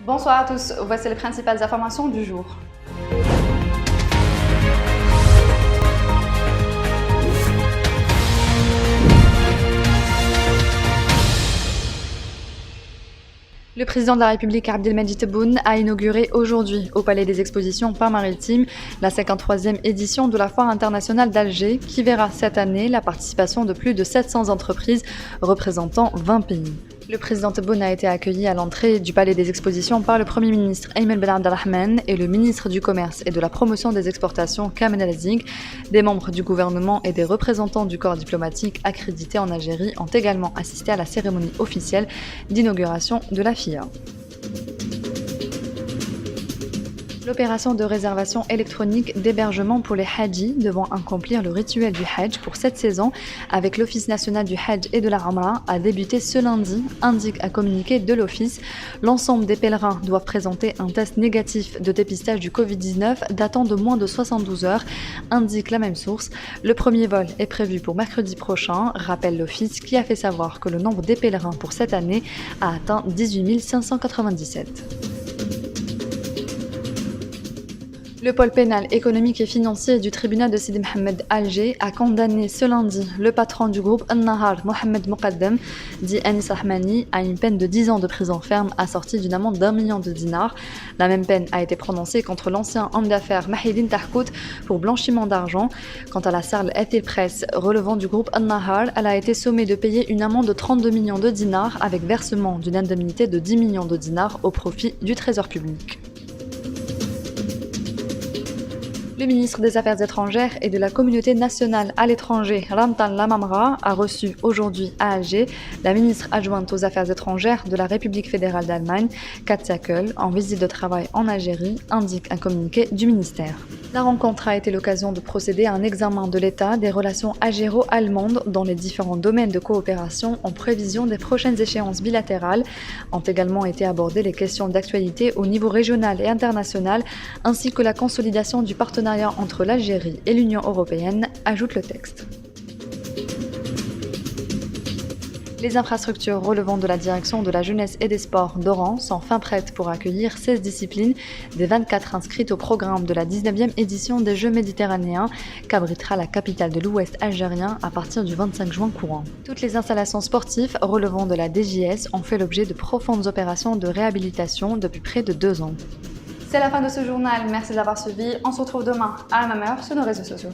Bonsoir à tous, voici les principales informations du jour. Le président de la République Abdelmadjid Tebboune a inauguré aujourd'hui au Palais des Expositions Port-Maritime la 53e édition de la Foire internationale d'Alger qui verra cette année la participation de plus de 700 entreprises représentant 20 pays. Le président Tebboune a été accueilli à l'entrée du Palais des Expositions par le Premier ministre Ayman Ben Abdelrahman et le ministre du Commerce et de la Promotion des Exportations Kamel El-Azig. Des membres du gouvernement et des représentants du corps diplomatique accrédités en Algérie ont également assisté à la cérémonie officielle d'inauguration de la FIA. L'opération de réservation électronique d'hébergement pour les Hadjis devant accomplir le rituel du Hajj pour cette saison avec l'Office national du Hajj et de la Umrah a débuté ce lundi, indique un communiqué de l'Office. L'ensemble des pèlerins doivent présenter un test négatif de dépistage du Covid-19 datant de moins de 72 heures, indique la même source. Le premier vol est prévu pour mercredi prochain, rappelle l'Office qui a fait savoir que le nombre des pèlerins pour cette année a atteint 18 597. Le pôle pénal, économique et financier du tribunal de Sidi Mohamed Alger a condamné ce lundi le patron du groupe An-Nahar, Mohamed Moqaddam, dit Anis Rahmani, à une peine de 10 ans de prison ferme assortie d'une amende d'1 million de dinars. La même peine a été prononcée contre l'ancien homme d'affaires Mahidine Tahkout pour blanchiment d'argent. Quant à la Sarl Ethel Press, relevant du groupe An-Nahar, elle a été sommée de payer une amende de 32 millions de dinars avec versement d'une indemnité de 10 millions de dinars au profit du trésor public. Le ministre des Affaires étrangères et de la communauté nationale à l'étranger, Ramtan Lamamra, a reçu aujourd'hui à Alger la ministre adjointe aux Affaires étrangères de la République fédérale d'Allemagne, Katja Köhl, en visite de travail en Algérie, indique un communiqué du ministère. La rencontre a été l'occasion de procéder à un examen de l'état des relations algéro-allemandes dans les différents domaines de coopération en prévision des prochaines échéances bilatérales. Ont également été abordées les questions d'actualité au niveau régional et international, ainsi que la consolidation du partenariat entre l'Algérie et l'Union européenne, ajoute le texte. Les infrastructures relevant de la direction de la jeunesse et des sports d'Oran sont fin prêtes pour accueillir 16 disciplines des 24 inscrites au programme de la 19e édition des Jeux méditerranéens qu'abritera la capitale de l'Ouest algérien à partir du 25 juin courant. Toutes les installations sportives relevant de la DJS ont fait l'objet de profondes opérations de réhabilitation depuis près de 2 ans. C'est la fin de ce journal, merci de l'avoir suivi. On se retrouve demain à la même heure sur nos réseaux sociaux.